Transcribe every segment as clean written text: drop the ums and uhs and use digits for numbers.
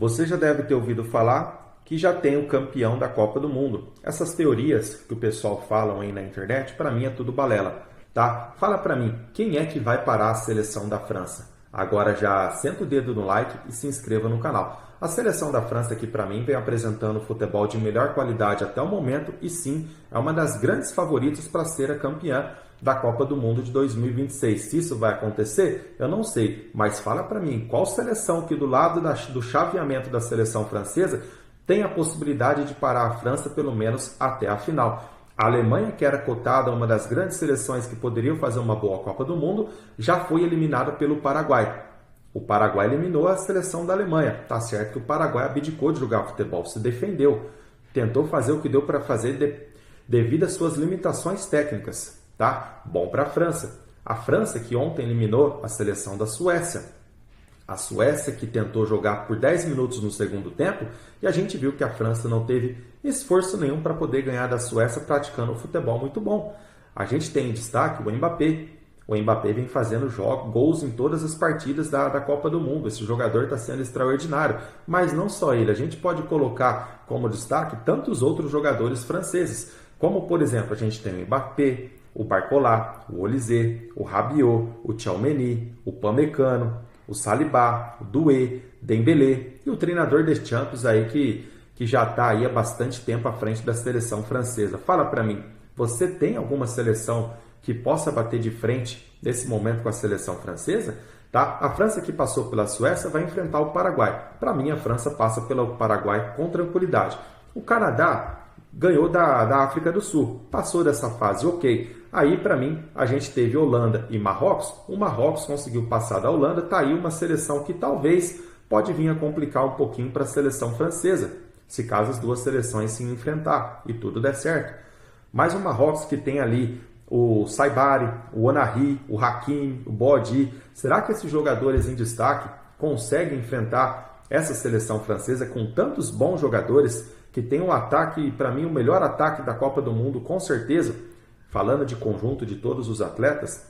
Você já deve ter ouvido falar que já tem o campeão da Copa do Mundo. Essas teorias que o pessoal falam aí na internet, para mim é tudo balela, tá? Fala para mim, quem é que vai parar a seleção da França? Agora já senta o dedo no like e se inscreva no canal. A seleção da França aqui para mim vem apresentando futebol de melhor qualidade até o momento e sim, é uma das grandes favoritas para ser a campeã da Copa do Mundo de 2026. Se isso vai acontecer, eu não sei, mas fala para mim, qual seleção que do lado do chaveamento da seleção francesa tem a possibilidade de parar a França pelo menos até a final? A Alemanha, que era cotada uma das grandes seleções que poderiam fazer uma boa Copa do Mundo, já foi eliminada pelo Paraguai. O Paraguai eliminou a seleção da Alemanha. Tá certo que o Paraguai abdicou de jogar futebol, se defendeu, tentou fazer o que deu para fazer devido às suas limitações técnicas. Tá? Bom para a França. A França que ontem eliminou a seleção da Suécia. A Suécia que tentou jogar por 10 minutos no segundo tempo e a gente viu que a França não teve esforço nenhum para poder ganhar da Suécia praticando um futebol muito bom. A gente tem em destaque o Mbappé. O Mbappé vem fazendo gols em todas as partidas da Copa do Mundo. Esse jogador está sendo extraordinário. Mas não só ele. A gente pode colocar como destaque tantos outros jogadores franceses. Como, por exemplo, a gente tem o Mbappé, o Barcola, o Olise, o Rabiot, o Tchouaméni, o Pamecano, o Saliba, o Doué, Dembélé e o treinador Deschamps aí que já está aí há bastante tempo à frente da seleção francesa. Fala para mim, você tem alguma seleção que possa bater de frente nesse momento com a seleção francesa? Tá? A França que passou pela Suécia vai enfrentar o Paraguai. Para mim, a França passa pelo Paraguai com tranquilidade. O Canadá ganhou da África do Sul, passou dessa fase, ok. Aí, para mim, a gente teve Holanda e Marrocos. O Marrocos conseguiu passar da Holanda, tá aí uma seleção que talvez pode vir a complicar um pouquinho para a seleção francesa, se caso as duas seleções se enfrentar e tudo der certo. Mas o Marrocos que tem ali o Saibari, o Onari, o Hakimi, o Bodi, será que esses jogadores em destaque conseguem enfrentar essa seleção francesa com tantos bons jogadores que tem um ataque, para mim, o melhor ataque da Copa do Mundo, com certeza, falando de conjunto de todos os atletas?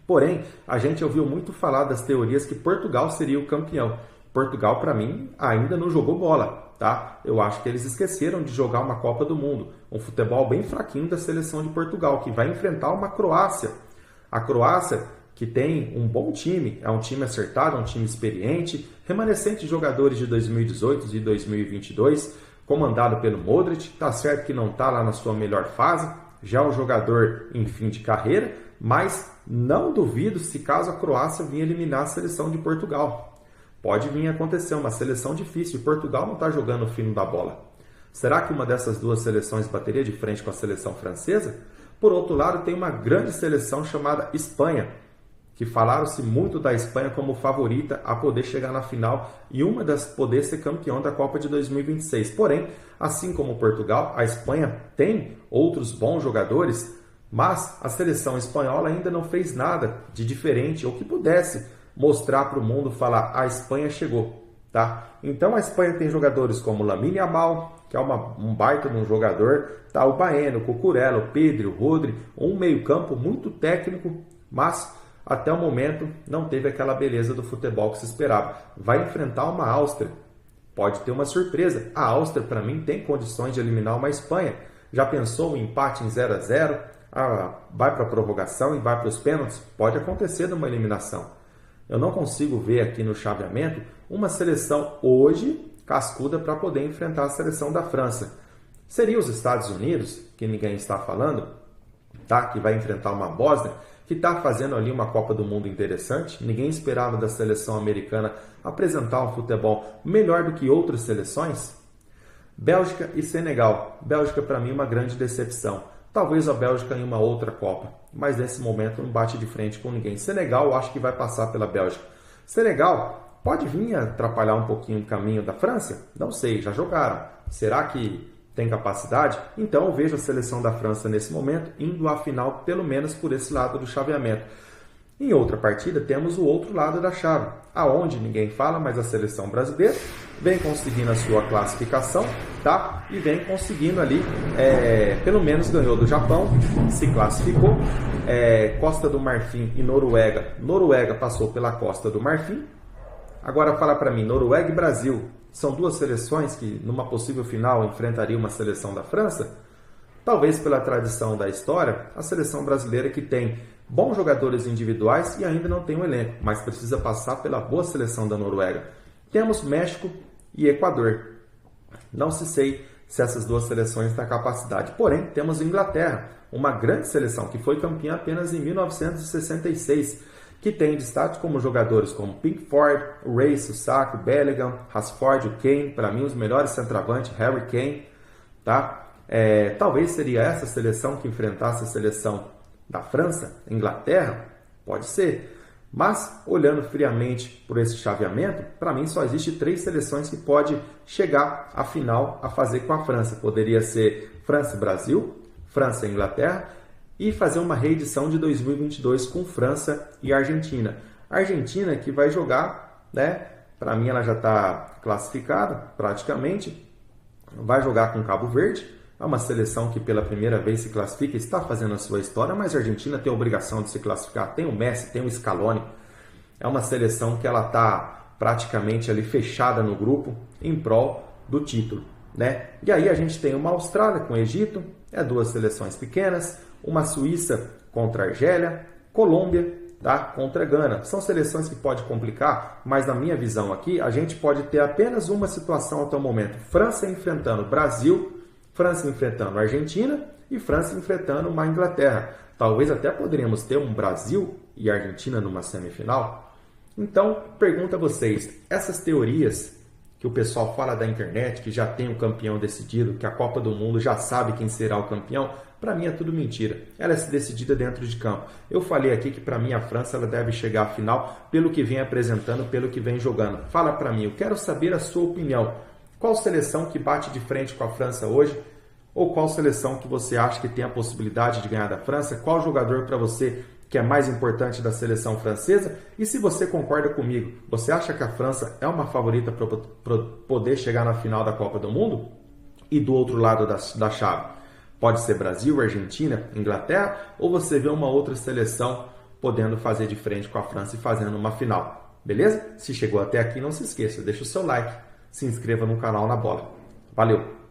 Porém, a gente ouviu muito falar das teorias que Portugal seria o campeão. Portugal, para mim, ainda não jogou bola, tá? Eu acho que eles esqueceram de jogar uma Copa do Mundo. Um futebol bem fraquinho da seleção de Portugal, que vai enfrentar uma Croácia. A Croácia, que tem um bom time, é um time acertado, é um time experiente, remanescente de jogadores de 2018 e 2022, comandado pelo Modric. Tá certo que não está lá na sua melhor fase, já é um jogador em fim de carreira, mas não duvido se caso a Croácia vinha eliminar a seleção de Portugal. Pode vir a acontecer, uma seleção difícil. Portugal não está jogando o fino da bola. Será que uma dessas duas seleções bateria de frente com a seleção francesa? Por outro lado, tem uma grande seleção chamada Espanha, que falaram-se muito da Espanha como favorita a poder chegar na final e uma das poder ser campeão da Copa de 2026. Porém, assim como Portugal, a Espanha tem outros bons jogadores, mas a seleção espanhola ainda não fez nada de diferente ou que pudesse mostrar para o mundo, falar, a Espanha chegou, tá? Então a Espanha tem jogadores como Lamine Yamal, que é um baita de um jogador, tá? O Baeno, o Cucurella, o Pedri, o Rodri, um meio-campo muito técnico, mas até o momento não teve aquela beleza do futebol que se esperava. Vai enfrentar uma Áustria, pode ter uma surpresa. A Áustria, para mim, tem condições de eliminar uma Espanha. Já pensou um empate em 0-0? Vai para a prorrogação e vai para os pênaltis? Pode acontecer numa eliminação. Eu não consigo ver aqui no chaveamento uma seleção hoje cascuda para poder enfrentar a seleção da França. Seria os Estados Unidos, que ninguém está falando, tá? Que vai enfrentar uma Bósnia, que está fazendo ali uma Copa do Mundo interessante. Ninguém esperava da seleção americana apresentar um futebol melhor do que outras seleções. Bélgica e Senegal. Bélgica, para mim, uma grande decepção. Talvez a Bélgica em uma outra Copa, mas nesse momento não bate de frente com ninguém. Senegal, eu acho que vai passar pela Bélgica. Senegal pode vir a atrapalhar um pouquinho o caminho da França? Não sei, já jogaram. Será que tem capacidade? Então eu vejo a seleção da França nesse momento indo à final, pelo menos por esse lado do chaveamento. Em outra partida, temos o outro lado da chave, aonde ninguém fala, mas a seleção brasileira vem conseguindo a sua classificação, tá? E vem conseguindo ali, pelo menos ganhou do Japão, se classificou, Costa do Marfim e Noruega. Noruega passou pela Costa do Marfim, Agora fala para mim, Noruega e Brasil são duas seleções que numa possível final enfrentariam uma seleção da França? Talvez pela tradição da história, a seleção brasileira que tem bons jogadores individuais e ainda não tem um elenco, mas precisa passar pela boa seleção da Noruega. Temos México e Equador. Não se sei se essas duas seleções têm capacidade. Porém, temos Inglaterra, uma grande seleção que foi campeã apenas em 1966, que tem destaque como jogadores como Pickford, Rice, o Saka, Bellingham, Rashford, o Kane, para mim os melhores centroavantes, Harry Kane, tá? Talvez seria essa seleção que enfrentasse a seleção da França, Inglaterra, pode ser. Mas, olhando friamente por esse chaveamento, para mim só existe 3 seleções que pode chegar à final a fazer com a França. Poderia ser França e Brasil, França e Inglaterra, e fazer uma reedição de 2022 com França e Argentina. A Argentina que vai jogar, né? Para mim ela já está classificada praticamente, vai jogar com Cabo Verde. É uma seleção que pela primeira vez se classifica, está fazendo a sua história, mas a Argentina tem a obrigação de se classificar. Tem o Messi, tem o Scaloni. É uma seleção que ela está praticamente ali fechada no grupo em prol do título, né? E aí a gente tem uma Austrália com o Egito, duas seleções pequenas, uma Suíça contra a Argélia, Colômbia, tá? Contra a Gana. São seleções que pode complicar, mas na minha visão aqui, a gente pode ter apenas uma situação até o momento. França enfrentando Brasil, França enfrentando a Argentina e França enfrentando uma Inglaterra. Talvez até poderíamos ter um Brasil e Argentina numa semifinal. Então, pergunto a vocês, essas teorias que o pessoal fala da internet, que já tem o campeão decidido, que a Copa do Mundo já sabe quem será o campeão, para mim é tudo mentira. Ela é decidida dentro de campo. Eu falei aqui que para mim a França ela deve chegar à final pelo que vem apresentando, pelo que vem jogando. Fala para mim, eu quero saber a sua opinião. Qual seleção que bate de frente com a França hoje? Ou qual seleção que você acha que tem a possibilidade de ganhar da França? Qual jogador para você que é mais importante da seleção francesa? E se você concorda comigo, você acha que a França é uma favorita para poder chegar na final da Copa do Mundo? E do outro lado da chave, pode ser Brasil, Argentina, Inglaterra? Ou você vê uma outra seleção podendo fazer de frente com a França e fazendo uma final? Beleza? Se chegou até aqui, não se esqueça, deixa o seu like, se inscreva no canal Na Bola. Valeu!